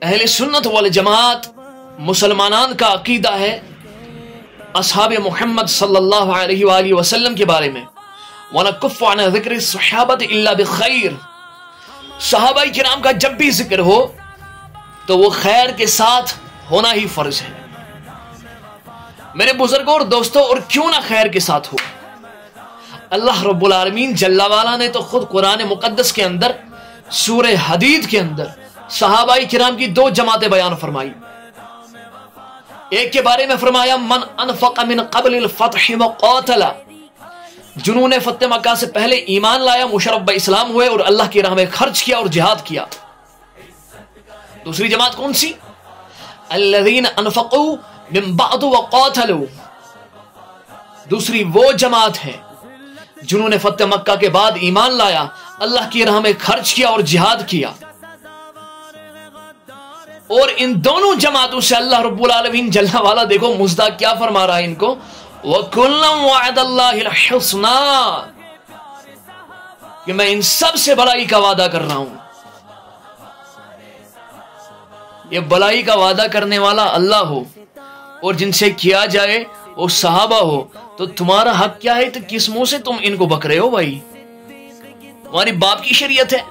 اہل سنت والجماعت مسلمانان کا عقیدہ ہے اصحاب محمد صلی اللہ علیہ وآلہ وسلم کے بارے میں، وَنَكُفُّ عَنْ ذِكْرِ الصَّحَابَةِ إِلَّا بِخَيْرٍ، صحابہ کرام کا جب بھی ذکر ہو تو وہ خیر کے ساتھ ہونا ہی فرض ہے۔ میرے بزرگوں اور دوستوں، اور کیوں نہ خیر کے ساتھ ہو، اللہ رب العالمین جل وعلا نے تو خود قرآن مقدس کے اندر سورہ حدید کے اندر صحابہ کرام کی دو جماعتیں بیان فرمائی۔ ایک کے بارے میں فرمایا من انفق من قبل الفتح وقاتل، جنہوں نے فتح مکہ سے پہلے ایمان لایا، مشرف اسلام ہوئے اور اللہ کی راہ میں خرچ کیا اور جہاد کیا۔ دوسری جماعت کون سی؟ الذین انفقوا من بعد وقاتلوا، دوسری وہ جماعت ہے جنہوں نے فتح مکہ کے بعد ایمان لایا، اللہ کی راہ میں خرچ کیا اور جہاد کیا۔ اور ان دونوں جماعتوں سے اللہ رب العالمین جل وعلا دیکھو مزدہ کیا فرما رہا ہے ان کو، وَكُلًّا وَعَدَ اللَّهِ الْحُسْنَى، کہ میں ان سب سے بھلائی کا وعدہ کر رہا ہوں۔ یہ بھلائی کا وعدہ کرنے والا اللہ ہو اور جن سے کیا جائے وہ صحابہ ہو، تو تمہارا حق کیا ہے؟ تو کس منہ سے تم ان کو بک رہے ہو بھائی؟ تمہاری باپ کی شریعت ہے۔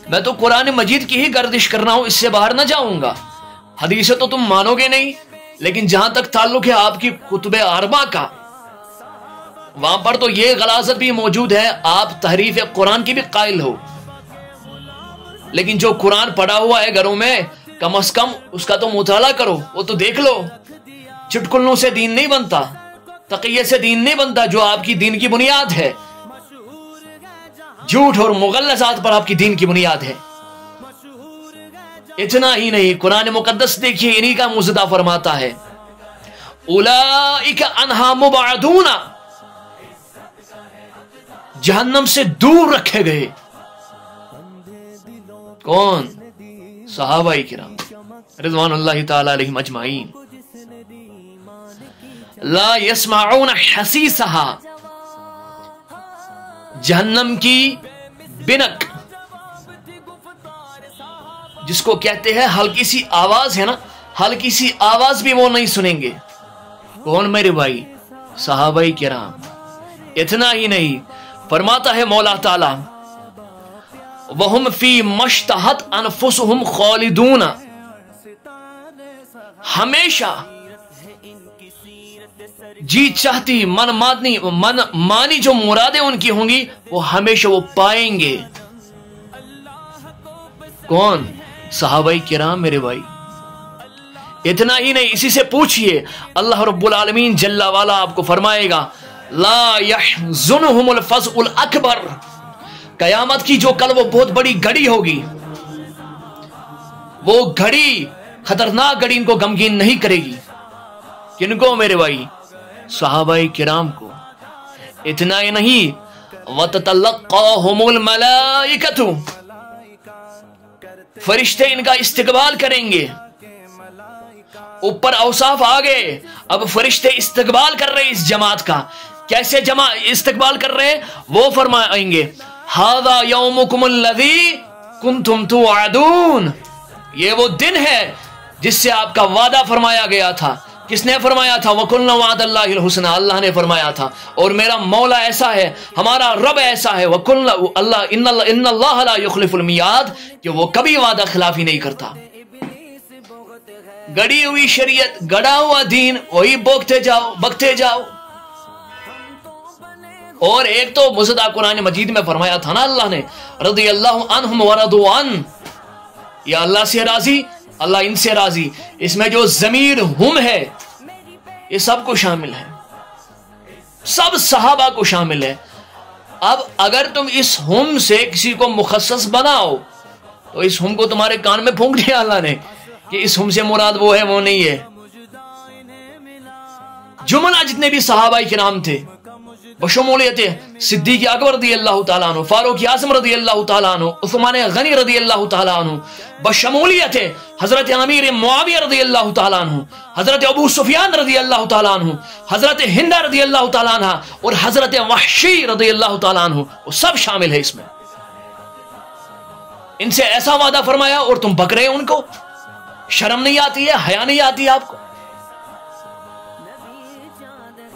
میں تو قرآن مجید کی ہی گردش کر رہا ہوں، اس سے باہر نہ جاؤں گا۔ حدیثیں تو تم مانو گے نہیں، لیکن جہاں تک تعلق ہے آپ کی کتب اربعہ کا، وہاں پر تو یہ غلاظت بھی موجود ہے، آپ تحریف قرآن کی بھی قائل ہو۔ لیکن جو قرآن پڑھا ہوا ہے گھروں میں، کم از کم اس کا تو مطالعہ کرو، وہ تو دیکھ لو۔ چٹکلوں سے دین نہیں بنتا، تقیہ سے دین نہیں بنتا، جو آپ کی دین کی بنیاد ہے جھوٹ اور مغلظات پر آپ کی دین کی بنیاد ہے۔ اتنا ہی نہیں، قرآن مقدس دیکھیے انہی کا مزدہ فرماتا ہے اولئک عنہا مبعدون، جہنم سے دور رکھے گئے۔ کون؟ صحابہ کرام رضوان اللہ تعالی علیہم اجمعین۔ لا يسمعون حسیسها، جہنم کی بنک جس کو کہتے ہیں ہلکی سی آواز ہے نا، ہلکی سی آواز بھی وہ نہیں سنیں گے۔ کون میرے بھائی؟ صحابہ کرام۔ اتنا ہی نہیں، فرماتا ہے مولا تعالی وَهُمْ فِي مَشْتَهَتْ أَنفُسُهُمْ خَالِدُونَ، ہمیشہ جی چاہتی من مانی جو مرادیں ان کی ہوں گی وہ ہمیشہ وہ پائیں گے۔ کون؟ صحابہ کرام میرے بھائی۔ اتنا ہی نہیں، اسی سے پوچھئے اللہ رب العالمین جل وعلا آپ کو فرمائے گا لا يحزنهم الفزع الاکبر، قیامت کی جو کل وہ بہت بڑی گھڑی ہوگی، وہ گھڑی خطرناک گھڑی ان کو غمگین نہیں کرے گی۔ کن کو میرے بھائی؟ صحابہ کرام کو۔ اتنا ہی نہیں، وَتَتَلَقَّاهُمُ الْمَلَائِكَةُ، فرشتے ان کا استقبال کریں گے۔ اوپر اوصاف آگے، اب فرشتے استقبال کر رہے اس جماعت کا۔ کیسے استقبال کر رہے؟ وہ فرمائیں گے هَذَا يَوْمُكُمُ الَّذِي كُنْتُمْ تُوعَدُونَ، یہ وہ دن ہے جس سے آپ کا وعدہ فرمایا گیا تھا۔ کس نے فرمایا تھا؟ وَقُلْنَا وَعَدَ اللَّهِ الْحُسْنَى، اللہ نے فرمایا تھا، اور میرا مولا ایسا ہے، ہمارا رب ایسا ہے، وَقُلْنَا إِنَّ اللَّهَ لَا يُخْلِفُ الْمِيعَادَ، کہ وہ کبھی وعدہ خلافی نہیں کرتا۔ گڑی ہوئی شریعت، گڑا ہوا دین، وہی بکتے جاؤ۔ اور ایک تو مزدہ قرآن مجید میں فرمایا تھا نا اللہ نے رضی اللہ عنہم ورضوا عنہ، یا اللہ سے راضی، اللہ ان سے راضی۔ اس میں جو ضمیر ہم ہے یہ سب کو شامل ہے، سب صحابہ کو شامل ہے۔ اب اگر تم اس ہم سے کسی کو مخصص بناؤ تو اس ہم کو تمہارے کان میں پھونک دیا اللہ نے کہ اس ہم سے مراد وہ ہے، وہ نہیں ہے۔ جملہ جتنے بھی صحابہ کرام تھے بشمولیت صدیق اکبر رضی اللہ تعالیٰ عنہ، فاروق اعظم رضی اللہ تعالیٰ عنہ، عثمان غنی رضی اللہ تعالیٰ عنہ، بشمولیت حضرت امیر معاویہ رضی اللہ تعالیٰ عنہ، حضرت ابو سفیان رضی اللہ تعالیٰ عنہ، حضرت ہند رضی اللہ تعالیٰ عنہ، اور حضرت وحشی رضی اللہ تعالیٰ عنہ، وہ سب شامل ہے اس میں۔ ان سے ایسا وعدہ فرمایا اور تم بک رہے ان کو. شرم نہیں آتی ہے, حیا نہیں آتی آپ کو؟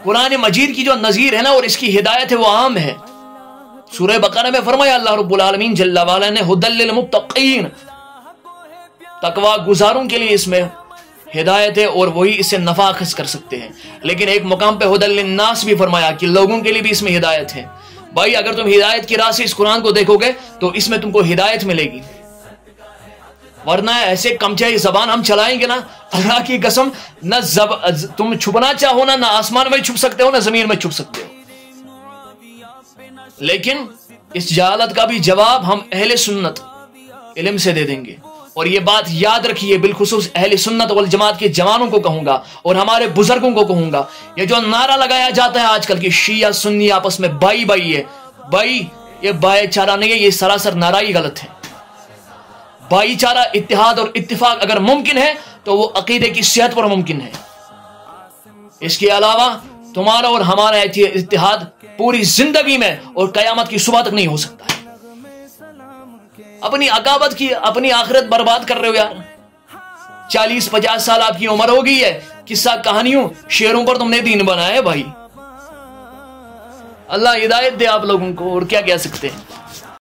قرآن مجید کی جو نظیر ہے نا اور اس کی ہدایت ہے وہ عام ہے. سورہ بقرہ میں فرمایا اللہ رب العالمین جل وعلا نے ھدی للمتقین, تقوی گزاروں کے لیے اس میں ہدایت ہے اور وہی اس سے نفع اخذ کر سکتے ہیں. لیکن ایک مقام پہ ھدی للناس بھی فرمایا کہ لوگوں کے لیے بھی اس میں ہدایت ہے. بھائی اگر تم ہدایت کی راہ سے اس قرآن کو دیکھو گے تو اس میں تم کو ہدایت ملے گی, ورنہ ایسے کمچائی زبان ہم چلائیں گے نا, اللہ کی قسم, نہ تم چھپنا چاہو نہ آسمان میں چھپ سکتے ہو نہ زمین میں چھپ سکتے ہو. لیکن اس جہالت کا بھی جواب ہم اہل سنت علم سے دے دیں گے. اور یہ بات یاد رکھیے, بالخصوص اہل سنت والجماعت کے جوانوں کو کہوں گا اور ہمارے بزرگوں کو کہوں گا, یہ جو نعرہ لگایا جاتا ہے آج کل کی شیعہ سنی آپس میں بائی بائی ہے, بائی یہ بھائی چارہ نہیں ہے, یہ سراسر نعرہ ہی غلط ہے. بھائی چارہ, اتحاد اور اتفاق اگر ممکن ہے تو وہ عقیدے کی صحت پر ممکن ہے. اس کے علاوہ تمہارا اور ہمارا اتحاد پوری زندگی میں اور قیامت کی صبح تک نہیں ہو سکتا ہے. اپنی عقابت کی اپنی آخرت برباد کر رہے ہو یار. 40-50 سال آپ کی عمر ہو گئی ہے, قصہ کہانیوں شعروں پر تم نے دین بنایا ہے. بھائی اللہ ہدایت دے آپ لوگوں کو, اور کیا کہہ سکتے ہیں.